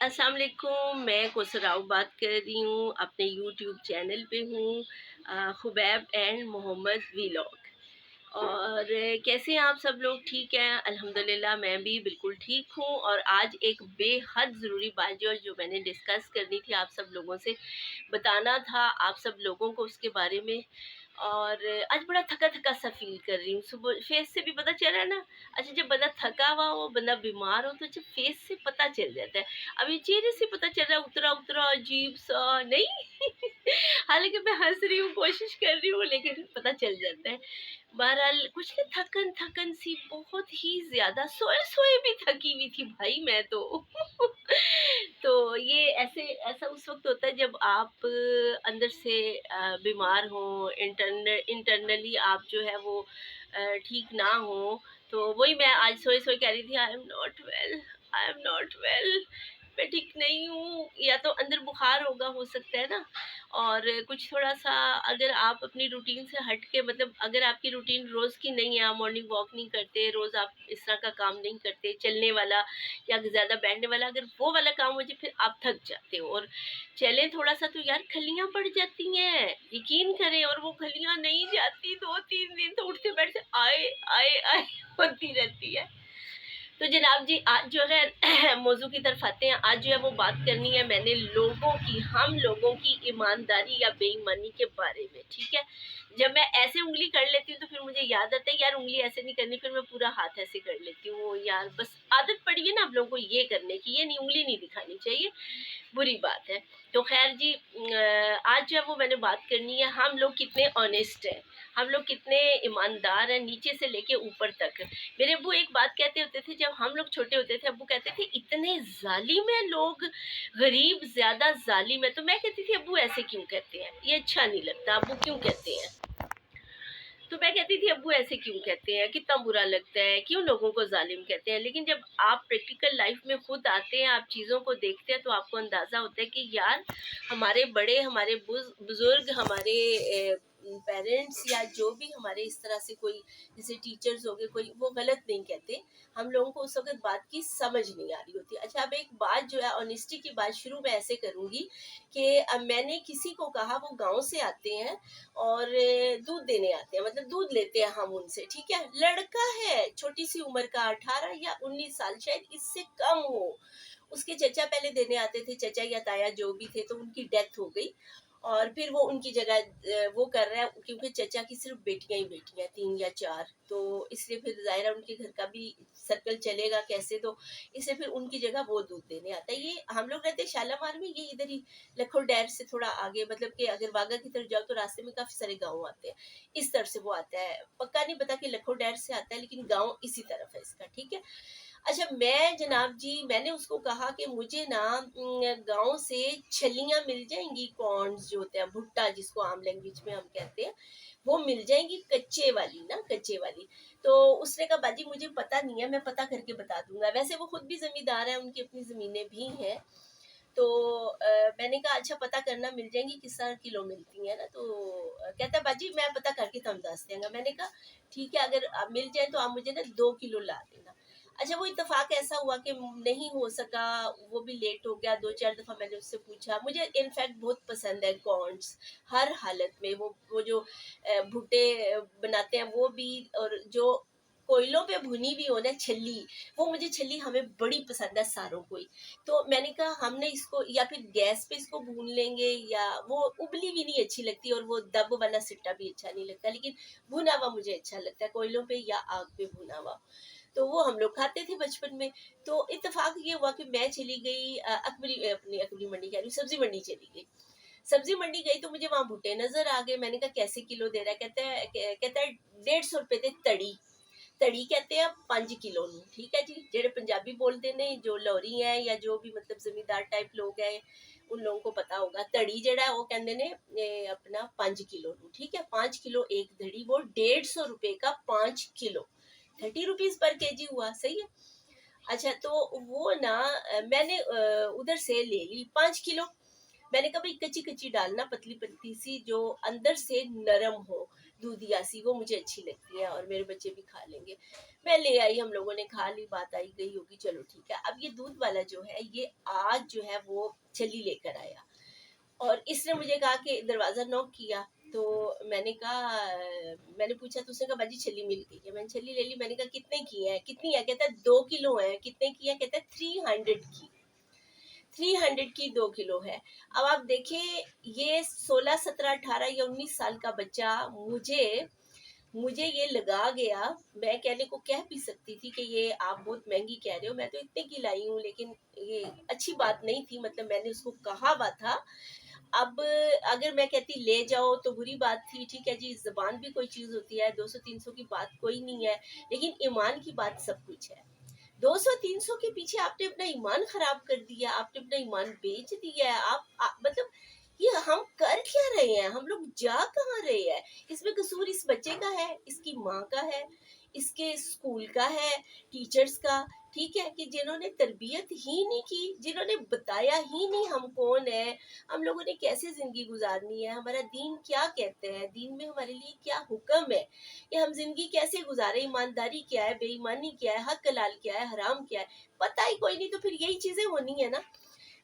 अस्सलाम वालेकुम, मैं कोसराव बात कर रही हूँ, अपने यूट्यूब चैनल पे हूँ, खुबैब एंड मोहम्मद वीलॉग। और कैसे हैं आप सब लोग? ठीक हैं अल्हम्दुलिल्लाह, मैं भी बिल्कुल ठीक हूँ। और आज एक बेहद ज़रूरी बात जो मैंने डिस्कस करनी थी, आप सब लोगों से बताना था आप सब लोगों को उसके बारे में। और आज बड़ा थका थका सा फील कर रही हूँ, सुबह फेस से भी पता चल रहा है ना। अच्छा, जब बंदा थका हुआ हो, बंदा बीमार हो, तो जब फेस से पता चल जाता है। अब ये चेहरे से पता चल रहा है उतरा उतरा अजीब सा नहीं। हालांकि मैं हंस रही हूँ, कोशिश कर रही हूँ, लेकिन पता चल जाता है। बहरहाल कुछ नहीं, थकन थकन सी बहुत ही ज्यादा, सोए सोए भी थकी हुई थी भाई मैं तो। तो ये ऐसा उस वक्त होता है जब आप अंदर से बीमार हो, इंटरनली आप जो है वो ठीक ना हो। तो वही मैं आज सोए सोए कह रही थी, I am not well, I am not well, मैं ठीक नहीं हूँ। या तो अंदर बुखार होगा, हो सकता है ना। और कुछ थोड़ा सा, अगर आप अपनी रूटीन से हट के, मतलब अगर आपकी रूटीन रोज़ की नहीं है, आप मॉर्निंग वॉक नहीं करते, रोज़ आप इस तरह का काम नहीं करते, चलने वाला या ज़्यादा बैठने वाला, अगर वो वाला काम हो जाए, फिर आप थक जाते हो। और चले थोड़ा सा तो यार खलियाँ पड़ जाती हैं, यकीन करें। और वो खलियाँ नहीं जाती 2-3 दिन, तो उठते बैठते आए आए आए होती रहती है। तो जनाब जी, आज जो है मौजू की तरफ आते हैं। आज जो है वो बात करनी है मैंने लोगों की, हम लोगों की ईमानदारी या बेईमानी के बारे में। ठीक है, जब मैं ऐसे उंगली कर लेती हूँ तो फिर मुझे याद आता है यार उंगली ऐसे नहीं करनी, फिर मैं पूरा हाथ ऐसे कर लेती हूँ। यार बस आदत पड़ी है ना आप लोगों को ये करने की, ये नहीं, उंगली नहीं दिखानी चाहिए, बुरी बात है। तो खैर जी, आज जो है वो मैंने बात करनी है, हम लोग कितने ऑनेस्ट हैं, हम लोग कितने ईमानदार हैं, नीचे से लेके ऊपर तक। मेरे अब्बू एक बात कहते होते थे, जब हम लोग छोटे होते थे, अब्बू कहते थे इतने जालिम है लोग, गरीब ज्यादा जालिम है। तो मैं कहती थी अब्बू ऐसे क्यों कहते हैं, ये अच्छा नहीं लगता, अब्बू क्यों कहते हैं। तो मैं कहती थी अब्बू ऐसे क्यों कहते हैं, कितना बुरा लगता है, क्यों लोगों को जालिम कहते हैं। लेकिन जब आप प्रैक्टिकल लाइफ में खुद आते हैं, आप चीज़ों को देखते हैं, तो आपको अंदाज़ा होता है कि यार हमारे बड़े, हमारे बुजुर्ग, हमारे पेरेंट्स या जो भी हमारे इस तरह से कोई, जैसे टीचर्स हो गए कोई, वो गलत नहीं कहते। हम लोगों को उस वक्त बात की समझ नहीं आ रही होती। अच्छा, अब एक बात जो है ऑनेस्टी की बात शुरू मैं ऐसे करूँगी कि मैंने किसी को कहा, वो गाँव से आते हैं और दूध देने आते हैं, मतलब दूध लेते हैं हम उनसे। ठीक है, लड़का है छोटी सी उम्र का, 18 या 19 साल, शायद इससे कम हो। उसके चचा पहले देने आते थे, चचा या ताया जो भी थे, तो उनकी डेथ हो गई। और फिर वो उनकी जगह वो कर रहा है, क्योंकि चचा की सिर्फ बेटियां ही बेटियां, 3 या 4, तो इसलिए फिर जाहिर उनके घर का भी सर्कल चलेगा कैसे, तो इसलिए फिर उनकी जगह वो दूध देने आता है। ये हम लोग रहते हैं शालामार में, ये इधर ही लखों डैर से थोड़ा आगे, मतलब कि अगर वाघा की तरफ जाओ तो रास्ते में काफी सारे गाँव आते हैं, इस तरफ से वो आता है। पक्का नहीं पता कि लखों डैर से आता है, लेकिन गाँव इसी तरफ है इसका। ठीक है। अच्छा, मैं जनाब जी, मैंने उसको कहा कि मुझे ना गाँव से छलियाँ मिल जाएंगी, कॉर्न्स जो होते हैं, भुट्टा जिसको आम लैंग्वेज में हम कहते हैं, वो मिल जाएंगी, कच्चे वाली ना, कच्चे वाली। तो उसने कहा बाजी मुझे पता नहीं है, मैं पता करके बता दूंगा। वैसे वो खुद भी जमींदार है, उनकी अपनी जमीनें भी हैं। तो मैंने कहा अच्छा पता करना, मिल जाएंगी, किस तरह किलो मिलती है ना। तो कहता है बाजी मैं पता करके तुम दस देंगे। मैंने कहा ठीक है, अगर आप मिल जाए तो आप मुझे ना 2 किलो ला देना। अच्छा, वो इत्तेफाक ऐसा हुआ कि नहीं हो सका, वो भी लेट हो गया। 2-4 दफ़ा मैंने उससे पूछा, मुझे इनफैक्ट बहुत पसंद है कॉर्न्स, हर हालत में। वो जो भुट्टे बनाते हैं वो भी, और जो कोयलों पे भुनी भी हो ना छल्ली, वो मुझे छल्ली हमें बड़ी पसंद है सारों को ही। तो मैंने कहा हमने इसको या फिर गैस पे इसको भून लेंगे, या वो उबली भी नहीं अच्छी लगती, और वो दब वाला सिट्टा भी अच्छा नहीं लगता, लेकिन भुना हुआ मुझे अच्छा लगता है, कोयलों पे या आग पे भुना हुआ। तो वो हम लोग खाते थे बचपन में। तो इत्तेफाक ये हुआ कि मैं चली गई अपनी अकबरी मंडी कह रही हूँ, सब्जी मंडी चली गई। सब्जी मंडी गई तो मुझे वहां भुट्टे नजर आ गए। मैंने कहा कैसे किलो दे रहा है, कहता है 150 रुपए दे तड़ी। तड़ी कहते हैं 5 किलो ਨੂੰ। ठीक है जी, जेडे पंजाबी बोलते ने, जो लौरी है या जो भी मतलब जमींदार टाइप लोग हैं, उन लोगों को पता होगा। तड़ी जेड़ा है वो कहते ने अपना 5 किलो ਨੂੰ। ठीक है, 5 किलो एक धड़ी, वो 150 रुपए का 5 किलो, 30 रुपीज पर केजी हुआ। सही है। अच्छा, तो वो ना मैंने उधर से ले ली 5 किलो। मैंने कहा भाई कच्ची कच्ची डालना, पतली पतली सी, जो अंदर से नरम हो, दूधियासी, वो मुझे अच्छी लगती है और मेरे बच्चे भी खा लेंगे। मैं ले आई, हम लोगों ने खा ली, बात आई गई होगी, चलो ठीक है। अब ये दूध वाला जो है ये आज जो है वो छल्ली लेकर आया और इसने मुझे कहा कि दरवाज़ा नॉक किया, तो मैंने कहा मैंने पूछा तो उसने कहा बाजी छल्ली मिल गई है। मैंने छल्ली ले ली, मैंने कहा कितने की है, कितनी है, कहता है 2 किलो है। कितने की है, कहता है 300 की। 300 की 2 किलो है। अब आप देखिए ये 16, 17, 18 या 19 साल का बच्चा मुझे ये लगा गया। मैं कहने को कह भी सकती थी कि ये आप बहुत महंगी कह रहे हो, मैं तो इतने की लाई हूँ, लेकिन ये अच्छी बात नहीं थी, मतलब मैंने उसको कहा हुआ था। अब अगर मैं कहती ले जाओ तो बुरी बात थी, ठीक है जी, ज़बान भी कोई चीज़ होती है, 200-300 की बात कोई नहीं है, लेकिन ईमान की बात सब कुछ है। 200-300 के पीछे आपने अपना ईमान खराब कर दिया, आपने अपना ईमान बेच दिया है। मतलब ये हम कर क्या रहे हैं, हम लोग जा कहाँ रहे हैं। इसमें कसूर इस बच्चे का है, इसकी माँ का है, इसके स्कूल का है, टीचर्स का, ठीक है, कि जिन्होंने तरबियत ही नहीं की, जिन्होंने बताया ही नहीं हम कौन है, हम लोगों ने कैसे जिंदगी गुजारनी है, हमारा दीन क्या कहते हैं, दीन में हमारे लिए क्या हुक्म है, कि हम जिंदगी कैसे गुजारे, ईमानदारी क्या है, बेईमानी क्या है, हक हलाल क्या है, हराम क्या है, पता ही कोई नहीं। तो फिर यही चीजें होनी है ना।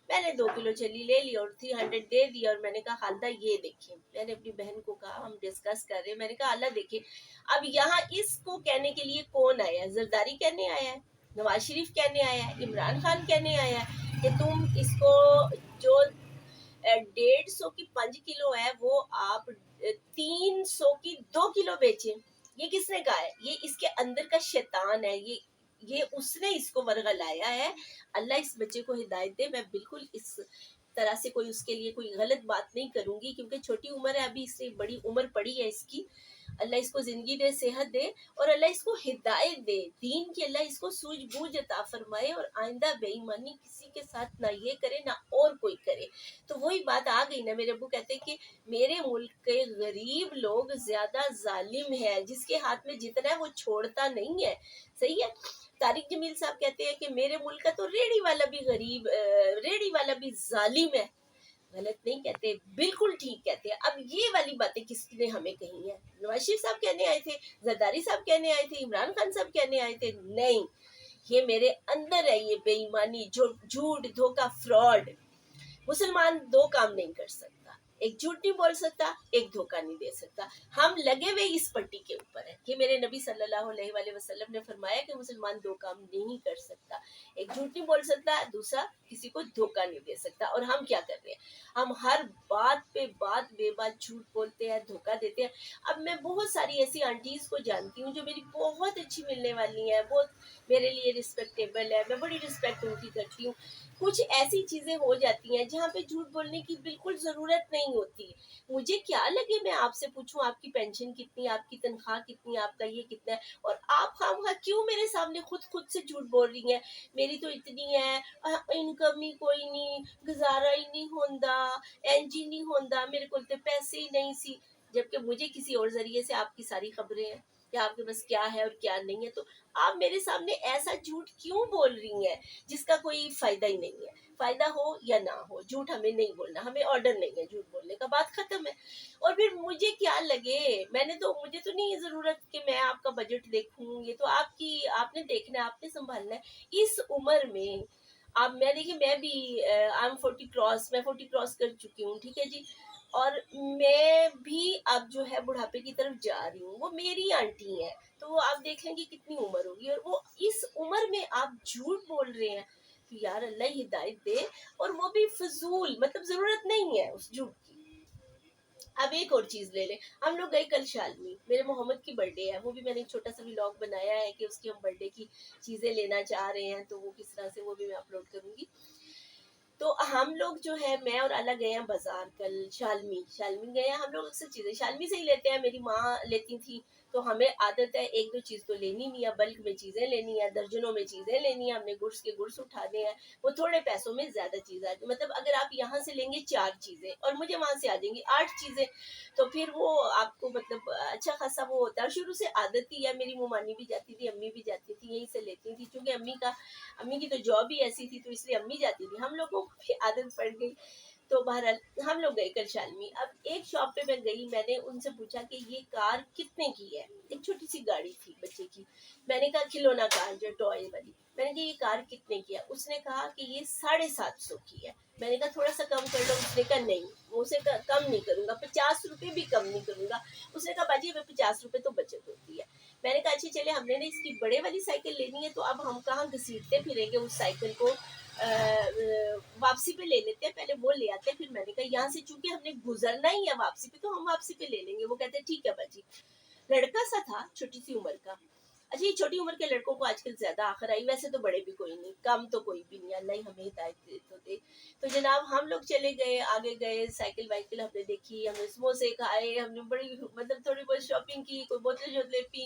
मैंने 2 किलो छली ले ली और 300 दे दिया और मैंने कहा खालदा ये देखिए, मैंने अपनी बहन को कहा, हम डिस्कस कर रहे हैं, मैंने कहा अल्लाह देखिए। अब यहाँ इसको कहने के लिए कौन आया है, जरदारी कहने आया है, नवाज शरीफ कहने आया है, इमरान खान कहने आया है कि तुम इसको जो 150 की 5 किलो है वो आप 300 की 2 किलो बेचे। ये किसने कहा है, ये इसके अंदर का शैतान है, ये उसने इसको वर्गलाया है। अल्लाह इस बच्चे को हिदायत दे। मैं बिल्कुल इस तरह से कोई उसके लिए कोई गलत बात नहीं करूंगी, क्योंकि छोटी उम्र है, अभी इससे बड़ी उम्र पड़ी है इसकी। अल्लाह इसको जिंदगी दे, सेहत दे और अल्लाह इसको हिदायत दे दीन की, अल्लाह इसको सूझबूझ अता फरमाए और आइंदा बेईमानी किसी के साथ ना ये करे ना और कोई करे। तो वही बात आ गई ना, मेरे अब्बू कहते हैं कि मेरे मुल्क के गरीब लोग ज्यादा जालिम है, जिसके हाथ में जितना है वो छोड़ता नहीं है। सही है। तारिक जमील साहब कहते हैं कि मेरे मुल्क का तो रेडी वाला भी गरीब, रेडी वाला भी जालिम है। गलत नहीं कहते, बिल्कुल ठीक कहते हैं। अब ये वाली बातें किसने हमें कही है, नवाज शरीफ साहब कहने आए थे, जरदारी साहब कहने आए थे, इमरान खान साहब कहने आए थे? नहीं, ये मेरे अंदर है, ये बेईमानी, झूठ, धोखा, फ्रॉड। मुसलमान दो काम नहीं कर सकता, एक झूठ नहीं बोल सकता, एक धोखा नहीं दे सकता। हम लगे हुए इस पट्टी के ऊपर है कि मेरे नबी सल्लल्लाहु अलैहि वसल्लम ने फरमाया कि मुसलमान दो काम नहीं कर सकता, एक झूठ नहीं बोल सकता, दूसरा किसी को धोखा नहीं दे सकता। और हम क्या कर रहे हैं, हम हर बात पे बात बेबात झूठ बोलते हैं, धोखा देते हैं। अब मैं बहुत सारी ऐसी आंटीज को जानती हूँ जो मेरी बहुत अच्छी मिलने वाली हैं, बहुत मेरे लिए रिस्पेक्टेबल है, मैं बड़ी रिस्पेक्ट उनकी करती हूँ। कुछ ऐसी चीजें हो जाती हैं जहाँ पे झूठ बोलने की बिल्कुल जरूरत नहीं होती। मुझे क्या लगे मैं आपसे पूछूं आपकी पेंशन कितनी, आपकी तनख्वाह कितनी, आपका ये कितना है, और आप खामखा क्यों मेरे सामने खुद से झूठ बोल रही हैं। मेरी तो इतनी है, इनकम ही कोई नहीं, गुजारा ही नहीं होंदा, एनजी नहीं होंदा, मेरे को तो पैसे ही नहीं सी। जबकि मुझे किसी और जरिए से आपकी सारी खबरें हैं कि आपके पास क्या है और क्या नहीं है। तो आप मेरे सामने ऐसा झूठ क्यों बोल रही हैं जिसका कोई फायदा ही नहीं है। फायदा हो या ना हो, झूठ हमें नहीं बोलना, हमें ऑर्डर नहीं है झूठ बोलने का, बात खत्म है। और फिर मुझे क्या लगे, मुझे तो नहीं है जरूरत कि मैं आपका बजट देखूं, ये तो आपने देखना है, आपने संभालना है इस उम्र में। अब मैं देखिए, मैं भी आई एम 40 क्रॉस, मैं 40 क्रॉस कर चुकी हूँ, ठीक है जी। और मैं भी अब जो है बुढ़ापे की तरफ जा रही हूँ, वो मेरी आंटी है, तो वो आप देख लेंगे कितनी उम्र होगी, और वो इस उम्र में आप झूठ बोल रहे हैं। तो यार अल्लाह हिदायत दे, और वो भी फजूल, मतलब जरूरत नहीं है उस झूठ की। अब एक और चीज ले ले, हम लोग गए कल शालमी, मेरे मोहम्मद की बर्थडे है, वो भी मैंने एक छोटा सा व्लॉग बनाया है कि उसकी हम बर्थडे की चीजें लेना चाह रहे हैं, तो वो किस तरह से, वो भी मैं अपलोड करूंगी। तो हम लोग जो है, मैं और अला गए हैं बाजार कल, शालमी गए हैं। हम लोग अक्सर चीजें शालमी से ही लेते हैं, मेरी माँ लेती थी, तो हमें आदत है एक दो चीज तो लेनी नहीं है, बल्क में चीजें लेनी है, दर्जनों में चीजें लेनी है, हमने गुड्स के गुड्स उठाने हैं, वो थोड़े पैसों में ज्यादा चीज आ जाती, मतलब अगर आप यहाँ से लेंगे 4 चीजें और मुझे वहां से आ जाएंगी 8 चीजें, तो फिर वो आपको मतलब अच्छा खासा वो होता है। शुरू से आदत ही है, मेरी मुमानी भी जाती थी, अम्मी भी जाती थी, यहीं से लेती थी, क्योंकि अम्मी की तो जॉब ही ऐसी थी, तो इसलिए अम्मी जाती थी, हम लोगों को भी आदत पड़ गई। تو بہرحال ہم لوگ گئے کل شالمی. اب ایک شاپ پہ میں گئی, میں نے ان سے پوچھا کہ یہ کار کتنے کی ہے. ایک چھوٹی سی گاڑی تھی بچے کی. میں نے کہا کھلونا کار جو ٹوائے والی, میں نے کہا یہ کار کتنے کی ہے. اس نے کہا کہ یہ 750 کی ہے. میں نے کہا تھوڑا سا کم کر لو. اس نے کہا نہیں, اسے کم نہیں کروں گا, 50 روپے بھی کم نہیں کروں گا. اس نے کہا باجی ہمیں 50 روپے تو بچت ہوتی ہے. میں نے کہا اچھا چلے, ہم نے اس کی بڑے والی سائیکل لینی ہے تو اب ہم کہاں گھسیٹتے پھریں گے اس سائیکل کو, واپسی پہ لے لیتے ہیں, پہلے وہ لے آتے ہیں. پھر میں نے کہا یہاں سے چونکہ ہم نے گزرنا ہی ہے واپسی پہ, تو ہم واپسی پہ لے لیں گے. وہ کہتے ہیں ٹھیک ہے باجی. لڑکا سا تھا چھوٹی سی عمر کا. اچھا یہ چھوٹی عمر کے لڑکوں کو آج کل زیادہ آخر آئی, ویسے تو بڑے بھی کوئی نہیں, کم تو کوئی بھی نہیں, اللہ ہی ہمیں ہدایت دے تو دے. تو جناب ہم لوگ چلے گئے, آگے گئے, سائیکل وائیکل ہم نے دیکھی, ہم نے سموسے کھائے, ہم نے بڑی مطلب تھوڑی بہت شاپنگ کی, کوئی بوتل شوتلیں پی.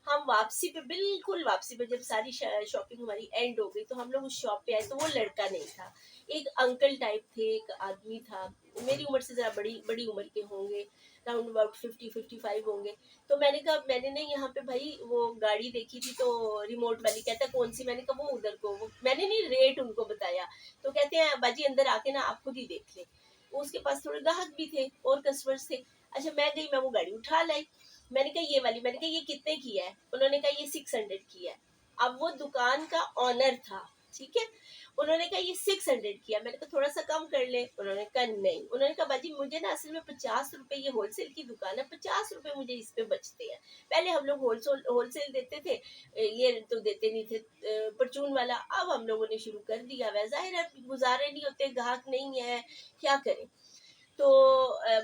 ہم واپسی پہ بالکل واپسی پہ جب ساری شاپنگ ہماری اینڈ ہو گئی تو ہم لوگ اس شاپ پہ آئے تو وہ لڑکا نہیں تھا, ایک انکل ٹائپ تھے, ایک آدمی تھا, میری عمر سے ذرا بڑی عمر کے ہوں گے, راؤنڈ اباؤٹ 50-55 ہوں گے. تو میں نے کہا میں نے یہاں پہ بھائی وہ گاڑی دیکھی تھی تو ریموٹ والی, کہتا ہے کون سی. میں نے کہا وہ ادھر کو, میں نے نہیں ریٹ ان کو بتایا. تو کہتے ہیں باجی اندر آ کے نا آپ خود ہی دیکھ لیں. اس کے پاس تھوڑے گاہک بھی تھے اور کسٹمرز تھے. اچھا میں گئی, میں وہ گاڑی اٹھا لائی. میں نے کہا یہ والی, میں نے کہا یہ کتنے کی ہے. انہوں نے کہا یہ 600 کی ہے. اب وہ دکان کا آنر تھا, ٹھیک ہے, انہوں نے کہا یہ 600 کی ہے. میں نے کہا تھوڑا سا کم کر لیں. انہوں نے کہا نہیں. انہوں نے کہا باجی مجھے نا اصل میں 50 روپے, یہ ہول سیل کی دکان ہے, 50 روپے مجھے اس پہ بچتے ہیں. پہلے ہم لوگ ہول سیل دیتے تھے, یہ تو دیتے نہیں تھے پرچون والا. اب ہم لوگوں نے شروع کر دیا ہے, ظاہر ہے گزارے نہیں ہوتے, گاہک نہیں ہے, کیا کریں. تو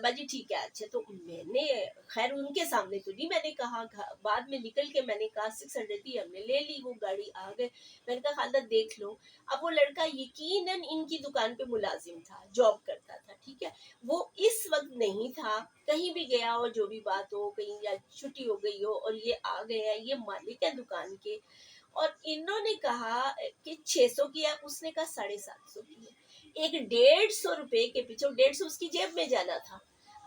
باجی ٹھیک ہے. اچھا تو میں نے خیر ان کے سامنے تو نہیں میں نے کہا, بعد میں نکل کے میں نے کہا 600 ہی, ہم نے لے لی. وہ گاڑی آ گئے, میں نے کہا خالدہ دیکھ لو. اب وہ لڑکا یقیناً ان کی دکان پہ ملازم تھا, جاب کرتا تھا, ٹھیک ہے, وہ اس وقت نہیں تھا, کہیں بھی گیا ہو, جو بھی بات ہو, کہیں یا چھٹی ہو گئی ہو اور یہ آ گئے ہیں, یہ مالک ہے دکان کے. اور انہوں نے کہا کہ 600 کی ہے, اس نے کہا 750 کی ہے. ایک 150 روپے کے پیچھے, 150 اس کی جیب میں جانا تھا.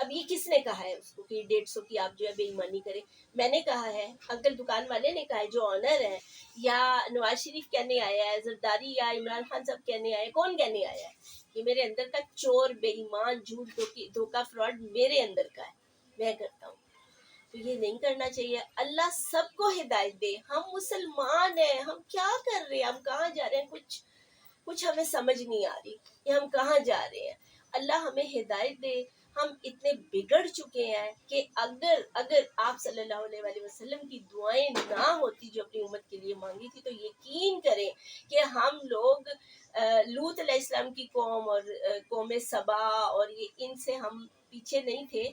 اب یہ کس نے کہا ہے اس کو کہ 150 کی آپ جو ہے بے ایمانی کرے. میں نے کہا ہے, انکل دکان والے نے کہا ہے, جو آنر ہے, یا نواز شریف کہنے آیا ہے, زرداری یا عمران خان صاحب کہنے آئے, کون کہنے آیا ہے کہ میرے اندر کا چور, بے ایمان, جھوٹ, دھوکہ, فراڈ میرے اندر کا ہے, میں کرتا ہوں. تو یہ نہیں کرنا چاہیے. اللہ سب کو ہدایت دے. ہم مسلمان ہیں, ہم کیا کر رہے ہیں, ہم کہاں جا رہے ہیں, کچھ ہمیں سمجھ نہیں آ رہی کہ ہم کہاں جا رہے ہیں. اللہ ہمیں ہدایت دے. ہم اتنے بگڑ چکے ہیں کہ اگر آپ صلی اللہ علیہ وسلم کی دعائیں نہ ہوتی جو اپنی امت کے لیے مانگی تھی, تو یقین کریں کہ ہم لوگ لوط علیہ السلام کی قوم اور قوم سبا اور یہ ان سے ہم پیچھے نہیں تھے.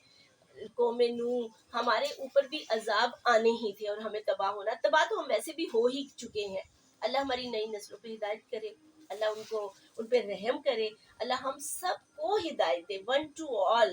قوم نوح, ہمارے اوپر بھی عذاب آنے ہی تھے اور ہمیں تباہ ہونا. تباہ تو ہم ویسے بھی ہو ہی چکے ہیں. اللہ ہماری نئی نسلوں پہ ہدایت کرے, اللہ ان پہ رحم کرے, اللہ ہم سب کو ہدایت دے, ون ٹو آل.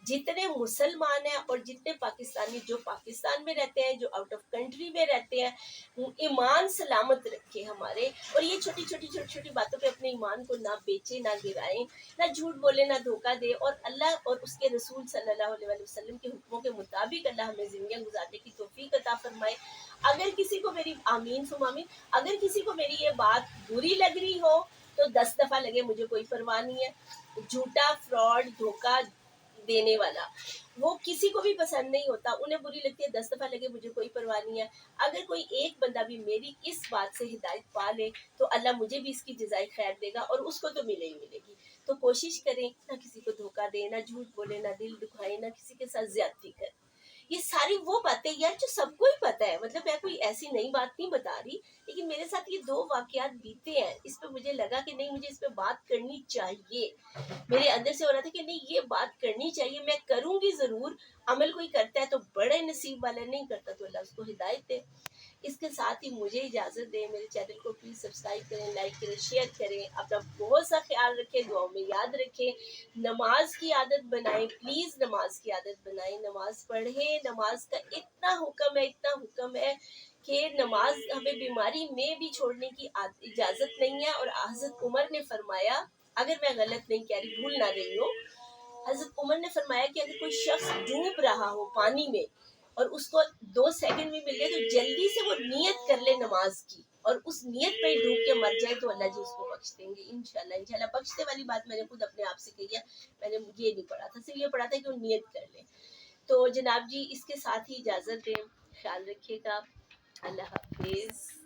جتنے مسلمان ہیں اور جتنے پاکستانی, جو پاکستان میں رہتے ہیں, جو آؤٹ آف کنٹری میں رہتے ہیں, ایمان سلامت رکھے ہمارے. اور یہ چھوٹی باتوں پہ اپنے ایمان کو نہ بیچے, نہ گرائیں, نہ جھوٹ بولے, نہ دھوکہ دے. اور اللہ اور اس کے رسول صلی اللہ علیہ وسلم کے حکموں کے مطابق اللہ ہمیں زندگیاں گزارنے کی توفیق عطا فرمائے. اگر کسی کو میری آمین ثم آمین, اگر کسی کو میری یہ بات بری لگ رہی ہو تو 10 دفعہ لگے, مجھے کوئی پرواہ نہیں ہے. جھوٹا, فراڈ, دھوکہ دینے والا وہ کسی کو بھی پسند نہیں ہوتا, انہیں بری لگتی ہے, 10 دفعہ لگے, مجھے کوئی پرواہ نہیں ہے. اگر کوئی ایک بندہ بھی میری اس بات سے ہدایت پا لے تو اللہ مجھے بھی اس کی جزائے خیر دے گا, اور اس کو تو ملے گی. تو کوشش کریں نہ کسی کو دھوکہ دیں, نہ جھوٹ بولے, نہ دل دکھائیں, نہ کسی کے ساتھ زیادتی کریں. یہ ساری وہ باتیں یار جو سب کو ہی پتہ ہے, مطلب میں کوئی ایسی نئی بات نہیں بتا رہی, لیکن میرے ساتھ یہ 2 واقعات بیتے ہیں, اس پہ مجھے لگا کہ نہیں, مجھے اس پہ بات کرنی چاہیے. میرے اندر سے ہو رہا تھا کہ نہیں یہ بات کرنی چاہیے, میں کروں گی ضرور. عمل کوئی کرتا ہے تو بڑے نصیب والا, نہیں کرتا تو اللہ اس کو ہدایت دے. اس کے ساتھ ہی مجھے اجازت دیں. میرے چینل کو پلیز سبسکرائب کریں, لائک کریں, شیئر کریں. اپنا بہت سا خیال رکھیں, دعاؤں میں یاد رکھیں. نماز کی عادت بنائیں, پلیز نماز کی عادت بنائیں, نماز پڑھیں. نماز کا اتنا حکم ہے کہ نماز ہمیں بیماری میں بھی چھوڑنے کی اجازت نہیں ہے. اور حضرت عمر نے فرمایا, اگر میں غلط نہیں کہہ رہی, بھول نہ رہی ہوں, حضرت عمر نے فرمایا کہ اگر کوئی شخص ڈوب رہا ہو پانی میں اور اس کو 2 سیکنڈ بھی مل گئے تو جلدی سے وہ نیت کر لے نماز کی. اور اس نیت میں ڈوب کے مر جائے تو اللہ جی اس کو بخش دیں گے انشاءاللہ انشاءاللہ. بخشتے والی بات میں نے خود اپنے آپ سے کہی ہے, میں نے یہ نہیں پڑھا تھا, صرف یہ پڑھا تھا کہ وہ نیت کر لیں. تو جناب جی اس کے ساتھ ہی اجازت دیں, خیال رکھیے گا, اللہ حافظ.